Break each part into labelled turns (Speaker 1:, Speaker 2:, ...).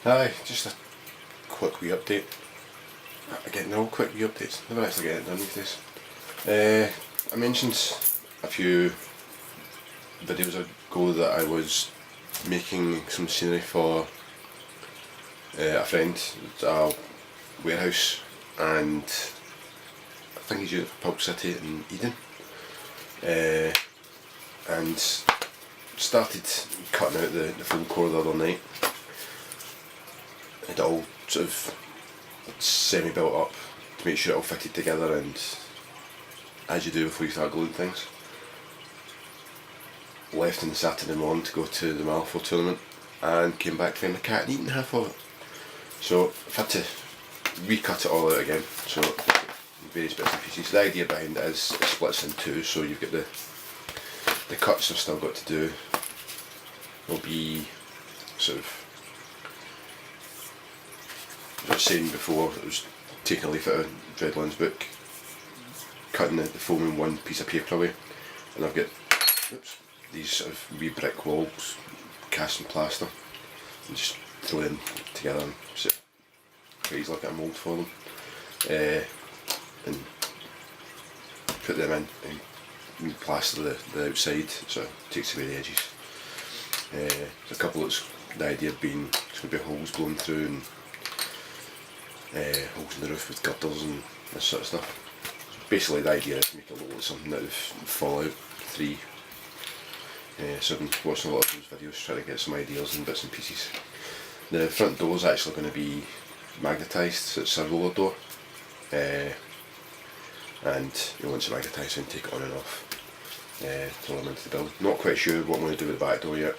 Speaker 1: Hi, just a quick wee update. Again, they're all quick wee updates, never actually get it done these days. I mentioned a few videos ago that I was making some scenery for a friend at a warehouse, and I think he's using it for Pulp City in Eden, and started cutting out the full core the other night. It all sort of semi-built up to make sure it all fitted together, and as you do before you start gluing things. Left on the Saturday morning to go to the Malifaux Tournament and came back to find the cat and eaten half of it. So I've had to recut it all out again, so various bits and pieces. The idea behind it is it splits in two, so you've got the cuts I've still got to do will be sort of, as I was saying before, it was taking a leaf out of Dreadland's book, cutting the foam in one piece of paper away, and I've got these sort of wee brick walls cast in plaster, and just throw them together and sit quite easily like a mould for them, and put them in and plaster the outside, so it takes away the edges. There's a couple that's the idea being there's going to be holes blown through, and holes in the roof with girders and this sort of stuff. Basically the idea is to make it look like something out of Fallout 3. So I've been watching a lot of those videos trying to get some ideas and bits and pieces. The front door is actually going to be magnetised, so it's a roller door, and once it's magnetised you can take it on and off to let them into the building. Not quite sure what I'm going to do with the back door yet,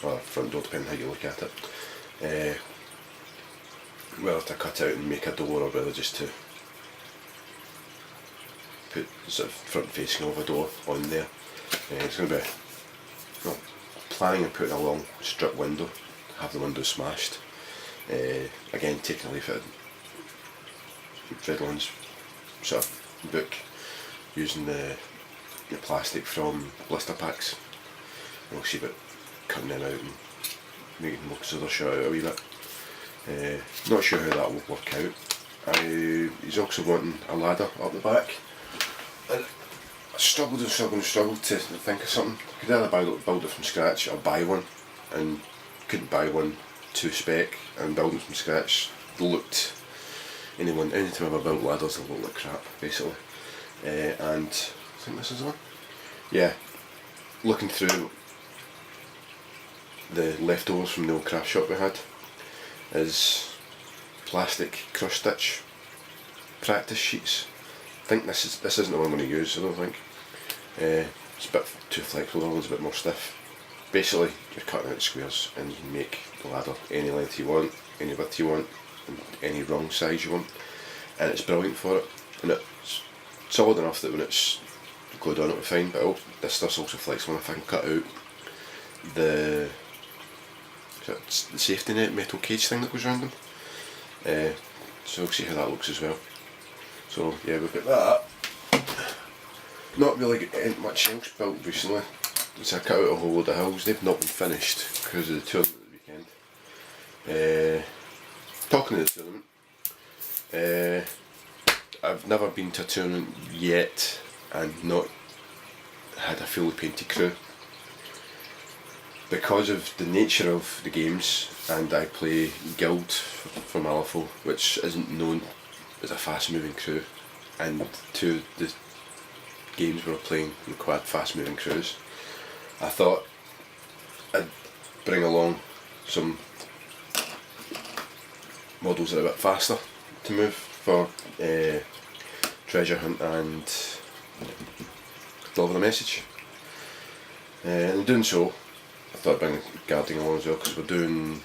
Speaker 1: or front door, depending how you look at it. Whether to cut out and make a door, or whether just to put sort of front facing of a door on there. It's going to be, well, planning on putting a long strip window, have the window smashed. Again, taking a leaf out of Dreadland's sort of book, using the plastic from blister packs. We'll see about cutting them out and making them look as though they're shot out a wee bit. Not sure how that will work out. He's also wanting a ladder up the back. I struggled to think of something. I could either build it from scratch or buy one, and couldn't buy one to spec, and building from scratch looked, anytime I've built ladders they look like crap basically. And I think this is the one. Yeah, looking through the leftovers from the old craft shop we had is plastic cross stitch practice sheets. I think this isn't the one I'm going to use, I don't think. It's a bit too flexible, the other one's a bit more stiff. Basically you're cutting out squares and you can make the ladder any length you want, any width you want, and any wrong size you want, and it's brilliant for it. And it's solid enough that when it's glued on it'll be fine, but this stuff's also flexible if I can cut out the safety net metal cage thing that goes around them. So we'll see how that looks as well. So yeah, we've got that. Not really got much else built recently. So I cut out a whole load of hills. They've not been finished because of the tournament at the weekend. Talking of the tournament, I've never been to a tournament yet and not had a fully painted crew. Because of the nature of the games, and I play Guild for Malifaux, which isn't known as a fast moving crew, and two of the games we were playing required fast moving crews, I thought I'd bring along some models that are a bit faster to move for treasure hunt and deliver a message. And in doing so, I thought I'd bring guarding along as well, because we're doing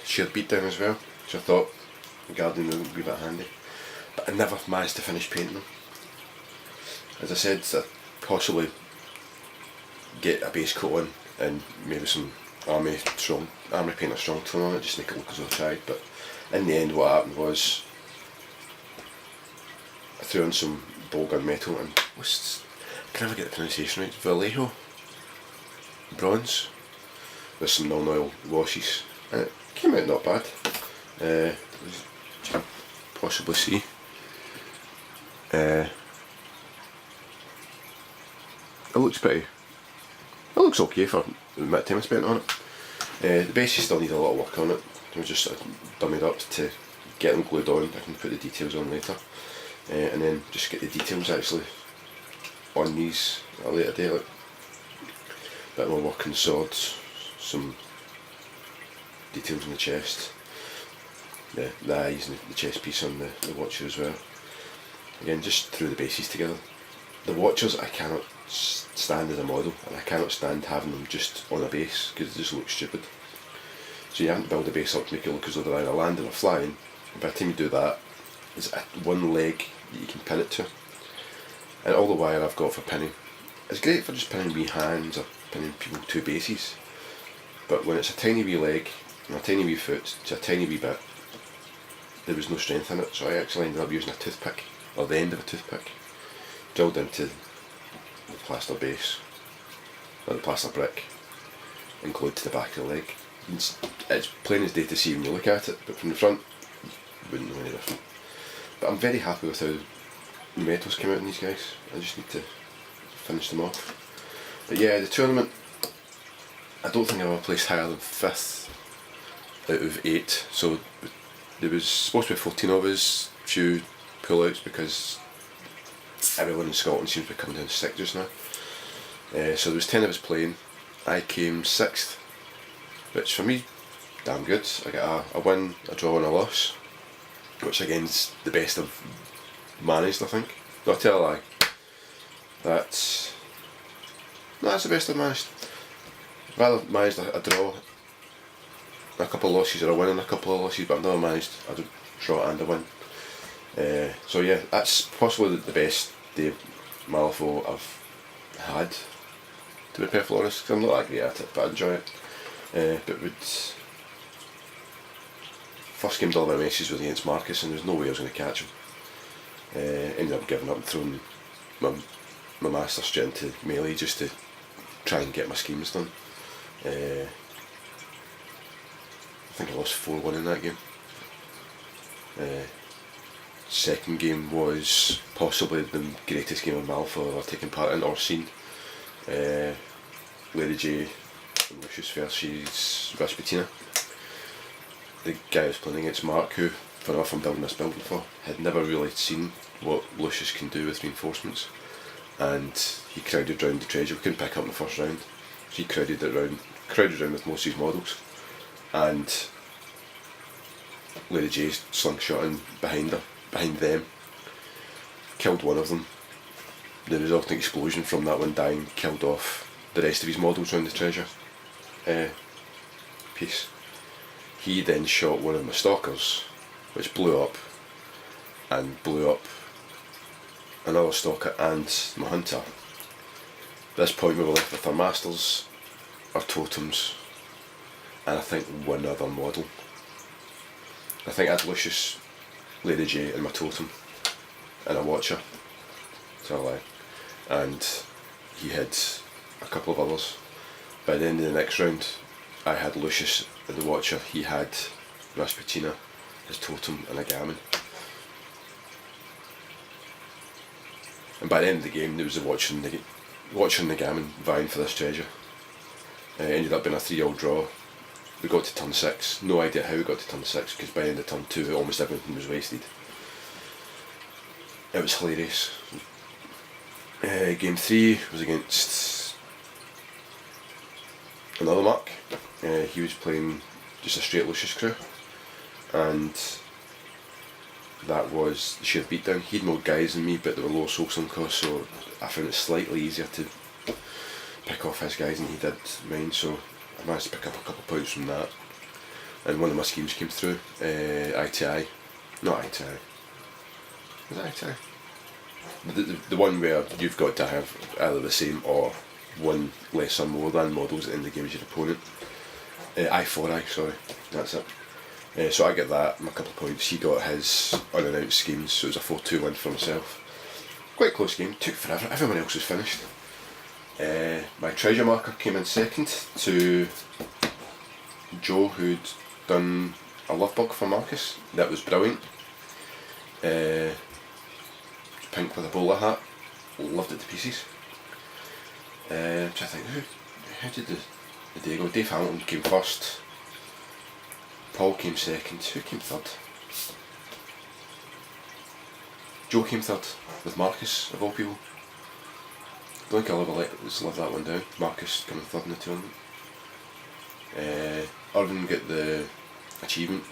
Speaker 1: shared beatdown as well, so I thought guarding would be a bit handy. But I never managed to finish painting them. As I said, I'd possibly get a base coat on and maybe some army paint or strong tone on it, just make it look as though I tried. But in the end what happened was I threw on some bowgun metal and I can never get the pronunciation right, Vallejo bronze, with some non-oil washes, and it came out not bad. As you can possibly see. It looks okay for the amount of time I spent on it. The bases still need a lot of work on it. I was just dummied up to get them glued on. I can put the details on later, and then just get the details actually on these at a later date. Like a bit more work on the swords, some details on the chest, the eyes and the chest piece on the watcher as well. Again, just threw the bases together. The watchers I cannot stand as a model, and I cannot stand having them just on a base because they just look stupid. So you have to build a base up to make it look as though they're either landing or flying, and by the time you do that, there's one leg that you can pin it to. And all the wire I've got for pinning, it's great for just pinning wee hands or pinning people to bases, but when it's a tiny wee leg and a tiny wee foot to a tiny wee bit, there was no strength in it, so I actually ended up using a toothpick, or the end of a toothpick, drilled into the plaster base, or the plaster brick, and glued to the back of the leg. It's plain as day to see when you look at it, but from the front, you wouldn't know any different. But I'm very happy with how the metals came out in these guys. I just need to finish them off. But yeah, the tournament, I don't think I've ever placed higher than 5th out of 8. So there was supposed to be 14 of us, few pull-outs because everyone in Scotland seems to be coming down sick just now. So there was 10 of us playing. I came 6th, which for me, damn good. I got a win, a draw and a loss, which again is the best I've managed, I think. No, I tell a lie. That's the best I've managed. I've either managed a draw, a couple of losses, or a win and a couple of losses, but I've never managed a draw and a win. So yeah, that's possibly the best day of Malifaux I've had, to be perfectly honest, because I'm not that great at it, but I enjoy it. But first game delivery messages was against Marcus, and there's no way I was going to catch him. Ended up giving up and throwing my master straight into melee just to try and get my schemes done. I think I lost 4-1 in that game. Second game was possibly the greatest game of Malifaux I've ever taken part in or seen. Lady J and Lucius versus Rasputina. The guy I was playing against, Mark, who, for enough I'm building this building for, had never really seen what Lucius can do with reinforcements, and he crowded round the treasure. We couldn't pick up in the first round, so he crowded round with most of his models, and Lady J slingshotting behind them, killed one of them. The resulting explosion from that one dying killed off the rest of his models around the treasure piece. He then shot one of my stalkers, which blew up another stalker and my hunter. At this point we were left with our masters, our totems, and I think one other model. I think I had Lucius, Lady J and my totem, and a watcher, so I lie. And he had a couple of others. By the end of the next round, I had Lucius and the watcher, he had Rasputina, his totem and a gammon. And by the end of the game there was the watcher and the gammon vying for this treasure. It ended up being a 3-all draw. We got to turn 6, no idea how we got to turn 6 because by the end of turn 2 almost everything was wasted. It was hilarious. Game 3 was against another Mark. He was playing just a straight Lucius crew, and that was the sheer beatdown. He had more guys than me, but they were low sourcing costs, so I found it slightly easier to pick off his guys than he did mine, so I managed to pick up a couple of points from that. And one of my schemes came through, ITI. Not ITI. Was it ITI? The one where you've got to have either the same or one less or more than models in the game as your opponent. I4I, sorry, that's it. So I get that, and a couple of points. He got his unannounced schemes, so it was a 4-2 win for himself. Quite a close game, took forever, everyone else was finished. My treasure marker came in second to Joe, who'd done a love bug for Marcus that was brilliant. Pink with a bowler hat, loved it to pieces. I'm trying to think, how did the day go? Dave Hamilton came first, Paul came second, who came third? Joe came third with Marcus, of all people. Don't think I'll ever let that one down. Marcus coming third in the tournament. Irvin got the achievement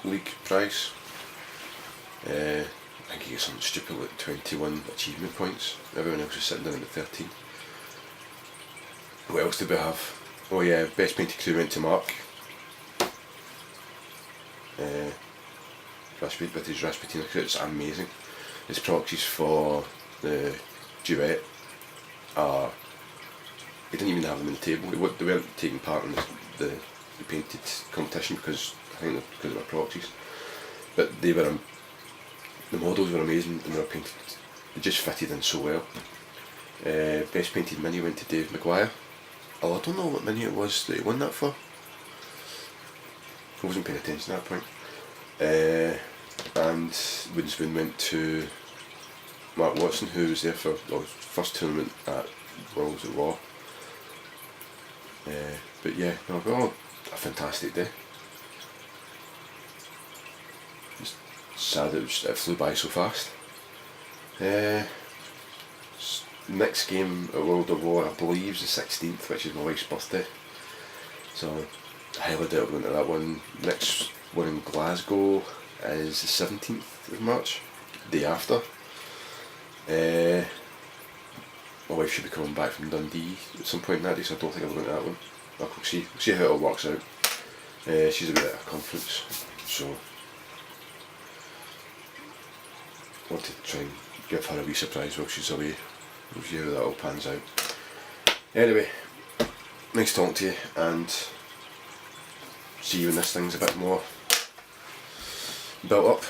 Speaker 1: league prize. I think he got something stupid like 21 achievement points. Everyone else was sitting down at 13. What else did we have? Oh yeah, best painted crew went to Mark. With his Rasputina crew, it's amazing. His proxies for the duet are, he didn't even have them on the table. They weren't taking part in the painted competition because they were proxies. But they were, the models were amazing and they were painted, they just fitted in so well. Best painted mini went to Dave Maguire. Oh, I don't know what mini it was that he won that for. I wasn't paying attention at that point. And Wooden Spoon went to Mark Watson, who was there for his first tournament at Worlds at War. But yeah, no, a fantastic day. Just sad it flew by so fast. Next game at World of War, I believe, is the 16th, which is my wife's birthday. So I highly doubt I'm going to that one. Next one in Glasgow is the 17th of March, day after. My wife should be coming back from Dundee at some point in that day, so I don't think I'm going to that one. We'll see how it all works out. She's away at a conference, so I want to try and give her a wee surprise while she's away. We'll see how that all pans out. Anyway, nice talking to you, and see you when this thing's a bit more built up.